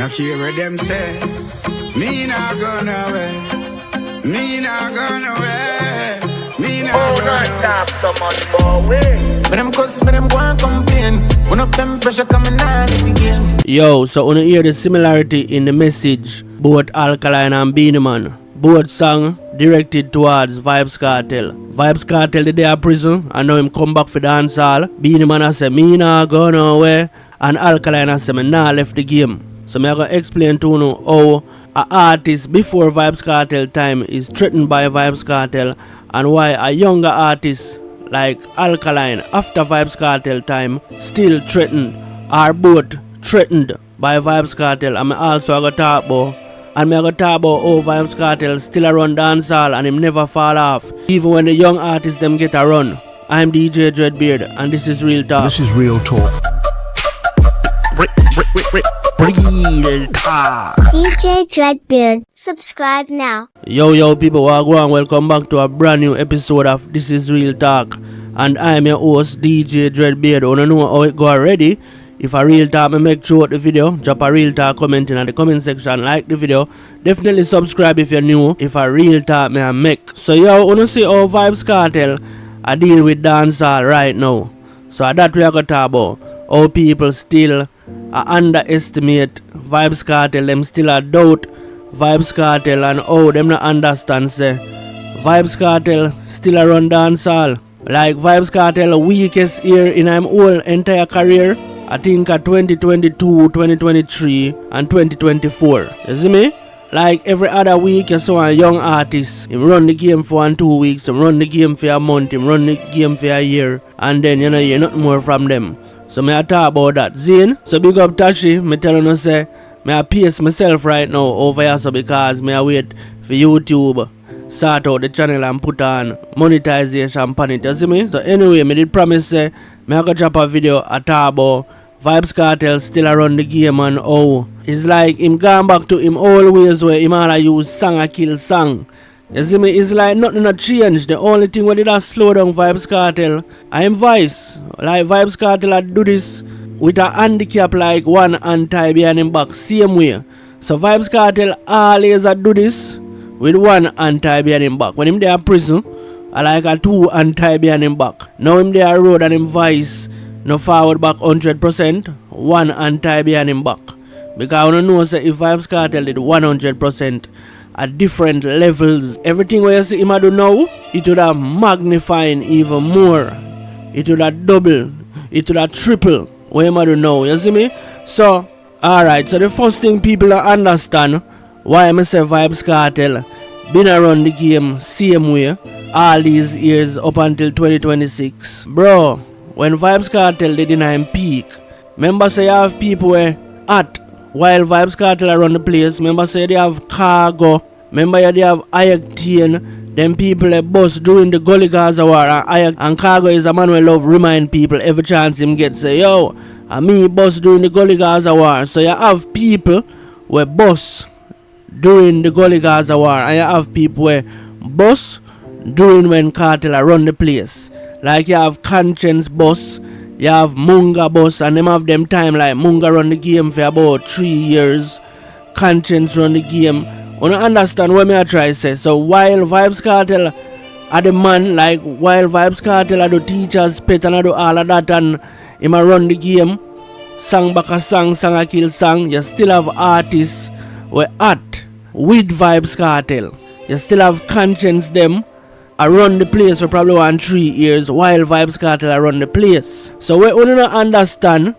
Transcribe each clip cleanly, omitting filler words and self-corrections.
I hear what them say. Me not gonna away. Me not gonna away. Me not gonna away. But them cuss, but them go and complain. When up them pressure coming on again. Yo, so wanna hear the similarity in the message, both Alkaline and Beenie Man. Both song directed towards Vybz Kartel. Vybz Kartel the day of prison, and now him come back for dancehall. Beenie Man I say me nah go nowhere, and Alkaline I say me nah left the game. So me gonna explain to you how an artist before Vybz Kartel time is threatened by Vybz Kartel, and why a younger artist like Alkaline after Vybz Kartel time still threatened, are both threatened by Vybz Kartel. And me also gonna talk about how Vybz Kartel still a run dancehall and him never fall off, even when the young artists them get a run. I'm DJ Dreadbeard and this is Real Talk. This is Real Talk. Real Talk. DJ Dreadbeard, subscribe now. Yo people, welcome back to a brand new episode of This is Real Talk. And I'm your host DJ Dreadbeard. Wanna know how it go already? If a Real Talk me make sure the video, drop a Real Talk comment in the comment section, like the video. Definitely subscribe if you're new. If a Real Talk me I make. So yo, wanna see how Vybz Kartel I deal with dancehall right now. So that we are gonna talk about. How people still underestimate Vybz Kartel, them still a doubt Vybz Kartel, and how them not understand say Vybz Kartel still a run dancehall. Like Vybz Kartel weakest year in him whole entire career, I think 2022, 2023 and 2024. You see me? Like every other week you saw a young artist, him run the game for 1 2 weeks, him run the game for a month, him run the game for a year, and then you hear nothing more from them. So me I talk about that. Zine, so big up Tashi, me telling you say, me I pace myself right now over here so because me I wait for YouTube sort out the channel and put on monetization on it, you see me? So anyway, me did promise say, me I go drop a video I talk about Vybz Kartel still around the game and how it's like him gone back to him always where him all use song a kill song. You see me, it's like nothing not changed. The only thing what did that slow down Vybz Kartel, I am voice. Like Vybz Kartel I do this with a handicap like one hand tie behind him back, same way. So Vybz Kartel always I do this with one hand tie behind him back. When him there prison, I like a 2 hand tie behind him back. Now him there road and him voice, no forward back 100%, one hand tie behind him back. Because I don't know say if Vybz Kartel did 100%, at different levels, everything where you see him do now, it would have magnified even more. It would have double, it would have triple what him do now, you see me? So, alright, so the first thing people understand why I say Vybz Kartel been around the game same way all these years up until 2026. Bro, when Vybz Kartel did in him peak, remember say you have people where at while Vybz Kartel around the place, remember say they have cargo, remember they have Octane, them people a boss during the Gully Gaza war, and cargo is a man who love remind people every chance him get say, yo, and me boss during the Gully Gaza war. So you have people where boss during the Gully Gaza war, and you have people where boss during when Kartel run the place. Like you have Conscience boss, you have Munga boss, and them have them time like Munga run the game for about 3 years, Conscience run the game. You don't understand what me I try to say. So while Vybz Kartel are the man, like while Vybz Kartel are the teachers, pet and do all of that, and him a run the game, song back a song, song a kill song, you still have artists who at with Vybz Kartel. You still have Conscience them I run the place for probably 1 3 years while Vybz Kartel I run the place. So what you don't understand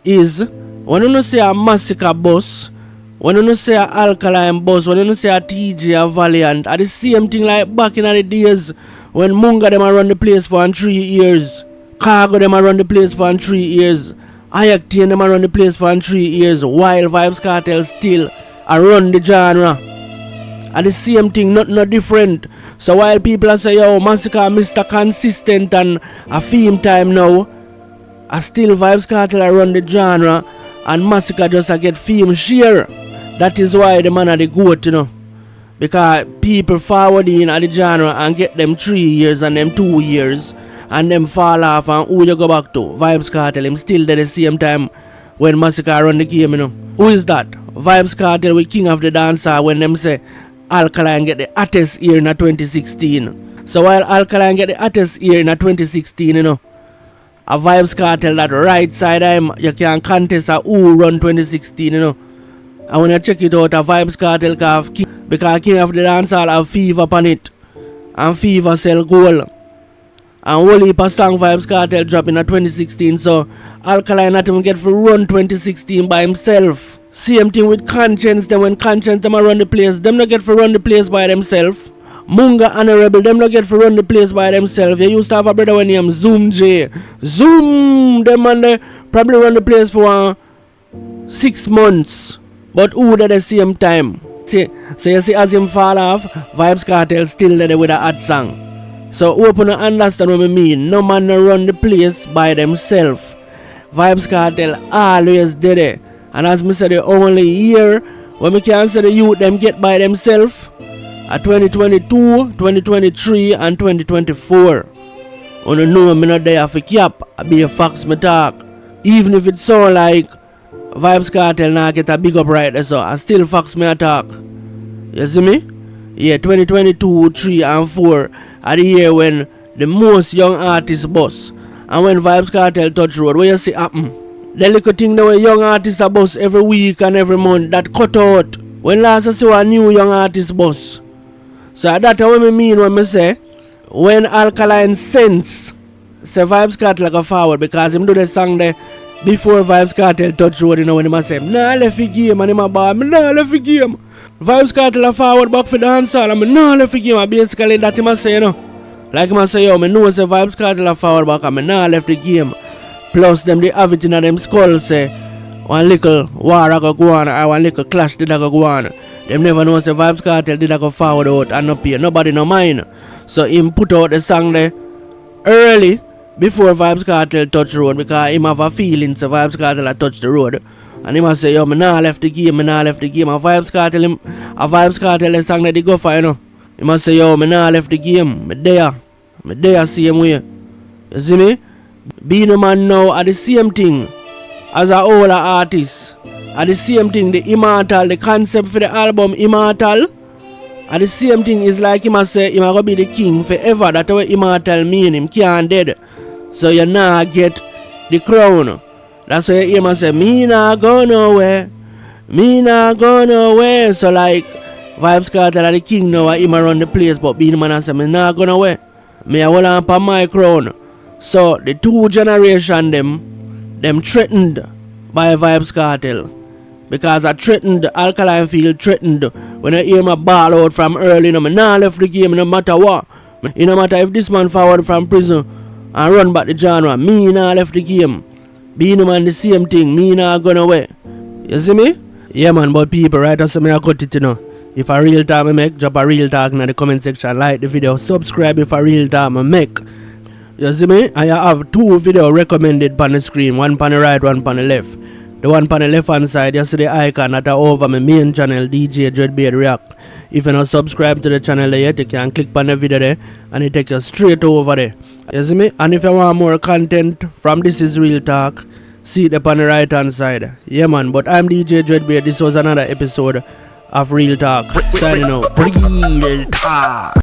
is when you say a Massacre boss, when you say a Alkaline boss, when you say a TJ a Valiant, are the same thing like back in the days when Munga them I run the place for 3 years, Cargo them I run the place for 3 years, Octane them I run the place for 3 years while Vybz Kartel still I run the genre. And the same thing, not different. So while people say, yo, Massacre Mr. Consistent and a theme time now, I still Vybz Kartel I run the genre and Massacre just I get theme share. That is why the man are the goat, you know. Because people forward in at the genre and get them 3 years and them 2 years and them fall off, and who you go back to? Vybz Kartel, him still there the same time when Massacre run the game, you know. Who is that? Vybz Kartel with King of the Dancer when them say Alkaline get the hottest year in 2016. So while Alkaline get the hottest year in 2016, you know, a Vybz Kartel that right side you can contest a who run 2016, you know. And when you check it out, a Vybz Kartel because King of the Dancehall have Fever upon it. And Fever sell gold. And whole heap of song Vybz Kartel drop in 2016. So Alkaline not even get for run 2016 by himself. Same thing with Conscience. Then when Conscience them a run the place, them not get for run the place by themselves. Munga and a Rebel, them not get for run the place by themselves. You used to have a brother when named Zoom J. Zoom, them man they probably run the place for 6 months. But who at the same time? So you see as him fall off, Vybz Kartel still there with a hot song. So open to understand what I mean. No man no run the place by themselves. Vybz Kartel always did it. And as me said, the only year when we can say the youth them get by themselves at 2022, 2023 and 2024. On the know me not there for cap, I be a fax me talk. Even if it sound like Vybz Kartel now get a big up right there, so I still fax me attack. You see me? Yeah, 2022, 3 and 4 are the year when the most young artists bust. And when Vybz Kartel touch road, what you see happen? The little thing that when young artists are bust every week and every month, that cut out. When last I see a new young artist bust. So that's what I mean when I say, when Alkaline sense, say Vybz Kartel go forward because him do the song there before Vybz Kartel touch road, you know, when he say, nah left the game and him a bar, nah left the game. Vybz Kartel a forward back for dancehall and nah left the game, and basically that him a say, you know. Like him a say, yo, me know say Vybz Kartel a forward back and nah left the game. Plus them they have it in them skull say, one little war a go on or one little clash did a go on. Them never know say Vybz Kartel did a go forward out and no pay, nobody no mind. So him put out the song there early before Vybz Kartel touch the road because him have a feeling so Vybz Kartel a touch the road. And him a say, yo, me nah left the game, me nah left the game. A Vybz Kartel the song that they go for, you know. Him a say, yo, me nah left the game, me there same way. You see me? Being man now are the same thing as a older artist. Are the same thing, the Immortal, the concept for the album Immortal. And the same thing is like him a say, him a go be the king forever. That's what Immortal mean, him can't dead. So you nah get the crown. That's why him a say, me nah go nowhere. Me nah go nowhere. So like, Vybz Kartel are the king now, him a run the place. But being man a say, me nah go nowhere. Me a hold on for my crown. So the two generation them threatened by Vybz Kartel. Because I threatened, Alkaline feel threatened when I hear my ball out from early. You know, I nah left the game no matter what. It no matter if this man forward from prison and run back the genre. Me nah left the game. Being man the same thing. Me nah gone away. You see me? Yeah man, but people right after me I cut it, you know. If a real time I make, drop a real talk in the comment section. Like the video. Subscribe if a real time I make. You see me? I have 2 videos recommended on the screen. One on the right, one on the left. The one on the left hand side, you see the icon that are over my main channel, DJ Dreadbeard React. If you not subscribe to the channel yet, you can click on the video there and it takes you straight over there. You see me? And if you want more content from This Is Real Talk, see it on the right hand side. Yeah man, but I'm DJ Dreadbeard. This was another episode of Real Talk. Signing out. Real Talk.